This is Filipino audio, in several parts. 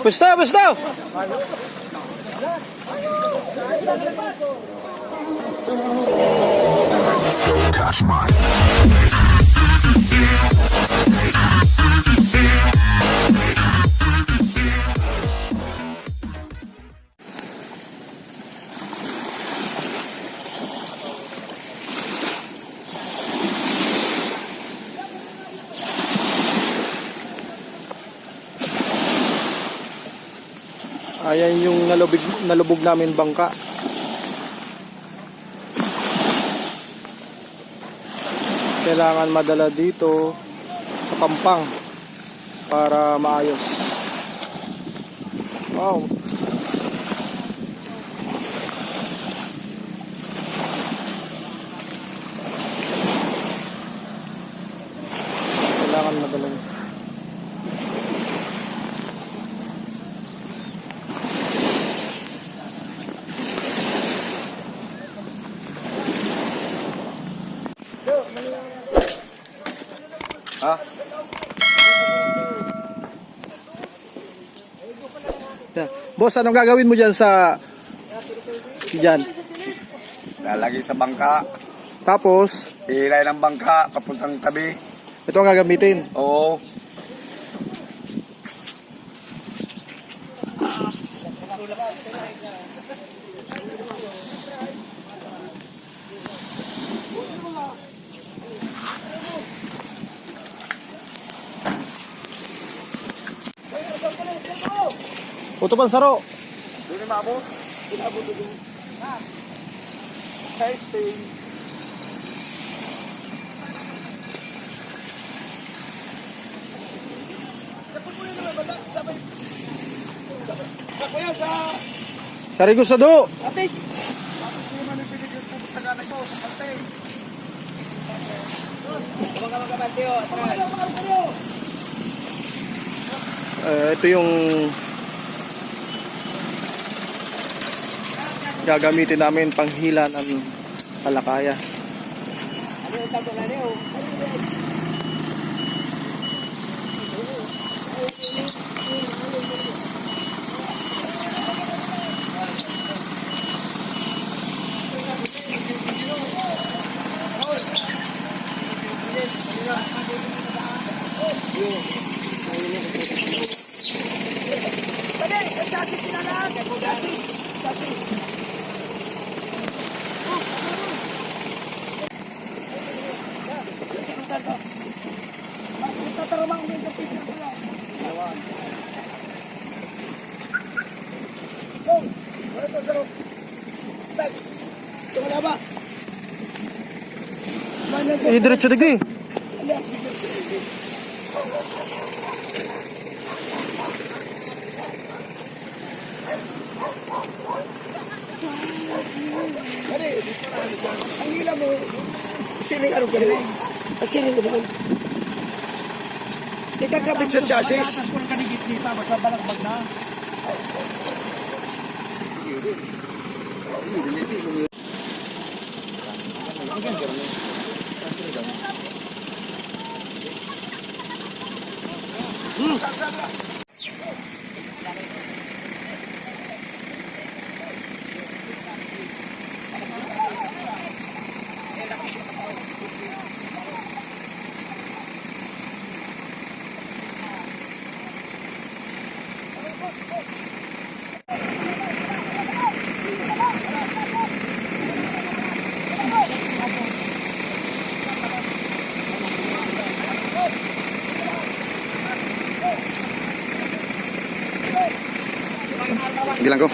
Pwesto, pwesto! Don't touch mine. Ayan yung nalubog namin bangka. Kailangan madala dito sa Pampang para maayos. Wow. Kailangan madala. Ha? Yeah. Boss, anong gagawin mo dyan sa... Dyan? Lalagay sa bangka. Tapos, Hilay ng bangka, papuntang tabi. ito ang gagamitin. Oo. Uto pang saro. Doon yung maabot. Inabot doon. Testing. Karigo sa do. Ate! Hindi man yung pinigil po sa gana ko sa kante. Ito yung gagamitin namin panghila ng palakaya. Diretso digdi. Ang hila mo, siling ano ka rin? Siling mo naman. Ikakabit sa chassis. Bilang ko.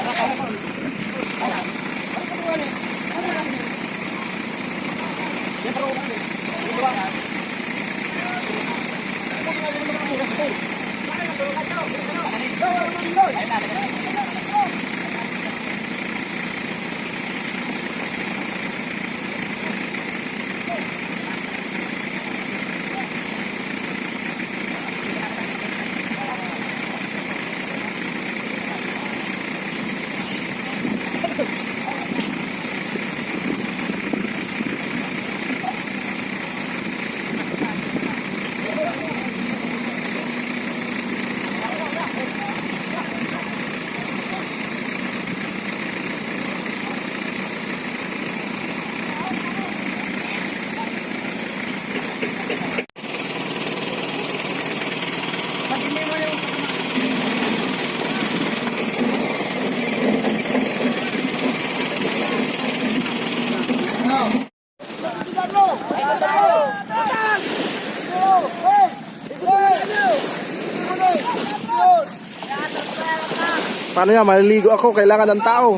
Paano yan? Maliligo ako. Kailangan ng tao.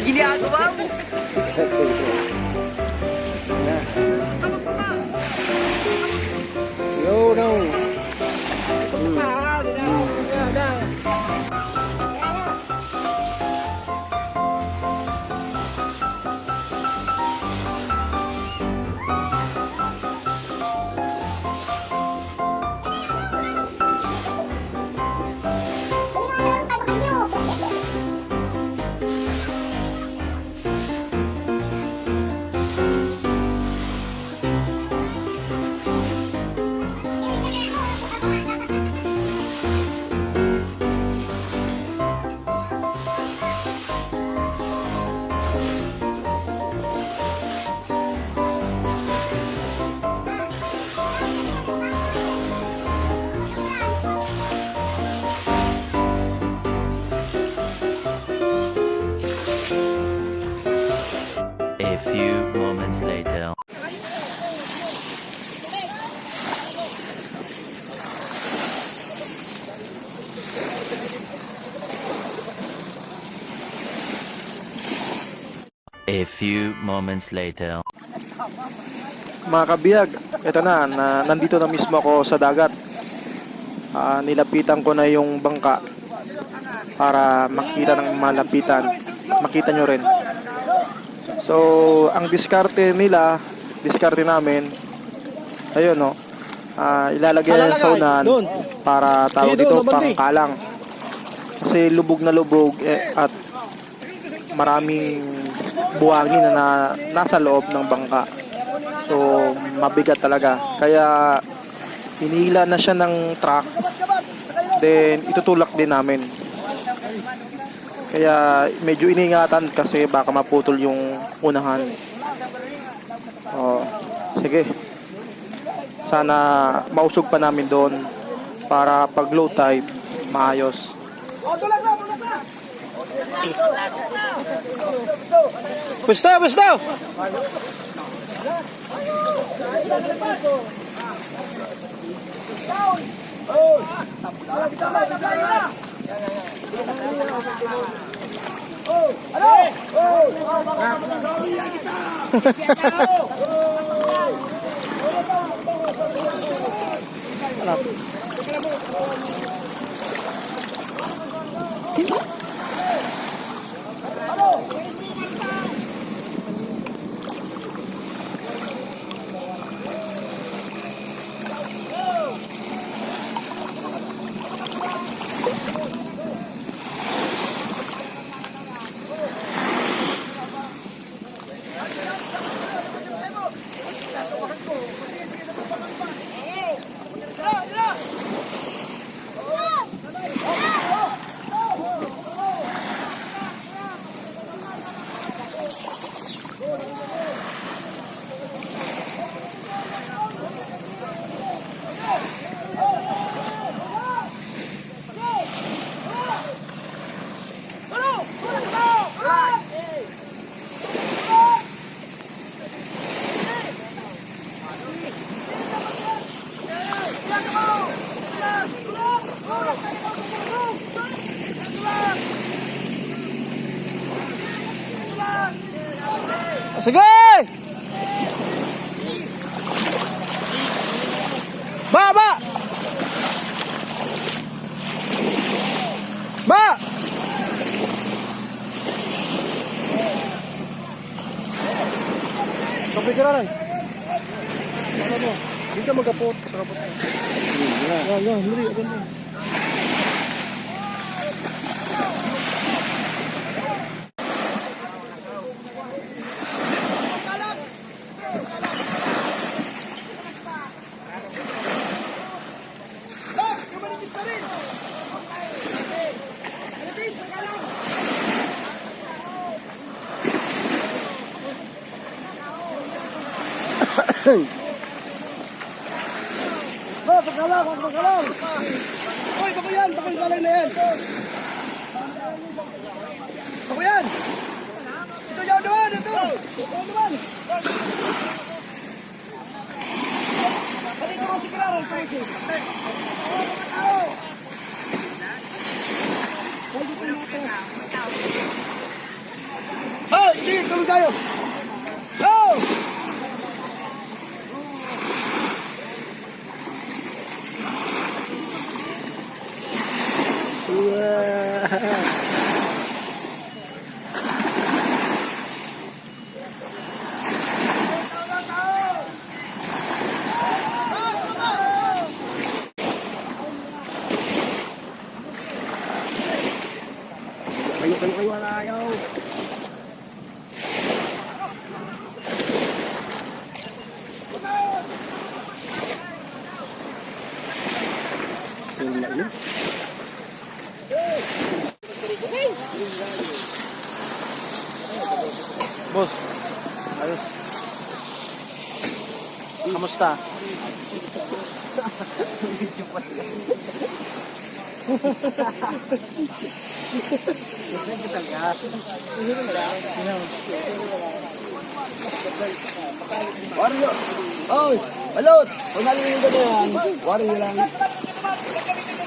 Ginagawa mo. No, no. A few moments later. A few moments later. Mga kabiyag, ito na, nandito na mismo ako sa dagat. Nilapitan ko na yung bangka para makita ng malapitan. Makita nyo rin. So, ang diskarte nila, diskarte namin, ayun no, ilalagay yan sa unahan para tawag dito pangkalang. Kasi lubog na lubog at maraming buhangin na nasa loob ng bangka. So, mabigat talaga. Kaya, hinihila na siya ng truck. Then, itutulak din namin. Kaya, medyo iningatan kasi baka maputol yung unahan. Sige. Sana mausog pa namin doon para pag low tide, maayos. Pusto! Sige! Ba! Kapit ka lang. Ano mo? Hindi ka magkapot. Sa kapot mo. Yan. Muli. Agad mo. Pagkalang! Uy, bako yan! Bako yung galang na yan! Bako yan! Ito yaw naman! Ito! Yaw naman! Halika mo si Kiraran! Oh! Hindi! Tulong tayo! Oh! Kayo, wala ayaw. Boss, ayos. Kamusta? Wario! Oy! Balot! Huwag natin yung ganyan. Wario lang.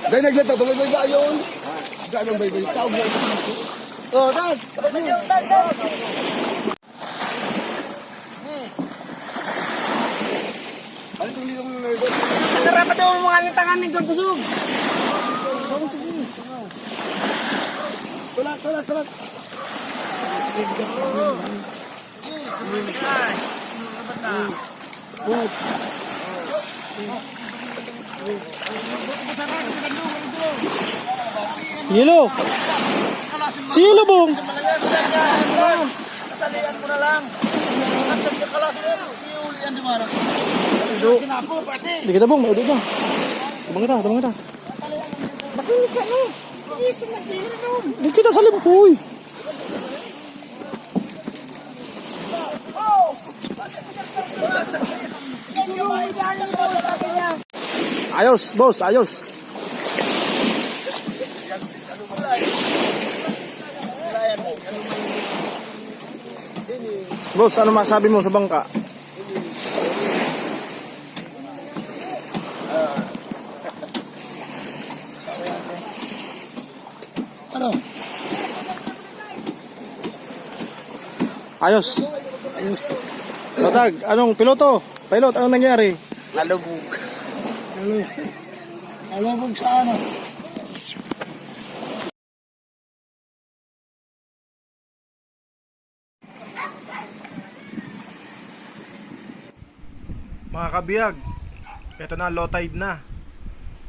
Dahil naglito, tuloy-tuloy ba yun? Dahil ang bay-bay. Tawag na ito. Oh, Dad! Dad! Ano itong dito mong nalito? Narapat daw mga lintangan ng Gambusog! Tulak! Yelo! Si Yelo bong! Kasalian mo na lang. Nasaan ka kalaso yan? Iulian di marang. Kinapo, pati. Hindi kita bong, maudod na. Tabang kita. Bakit ano? Isa na tira no. Hindi kita sa limpoy. Ayos, boss, ayos. Boss, ano masabi mo sa bangka? Ano? Ayos. Tatag, anong piloto? Pilot, anong nangyari? Nalubog. Nalubog sa ano? Mga kabiyag, ito na, low tide na.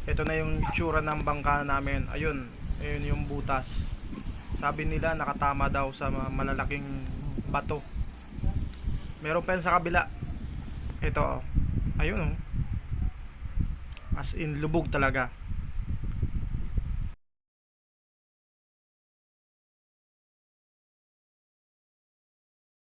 Ito na yung itsura ng bangka namin. Ayun yung butas. Sabi nila nakatama daw sa malalaking bato. Meron pa yun sa kabila. Ito, ayun oh. As in lubog talaga.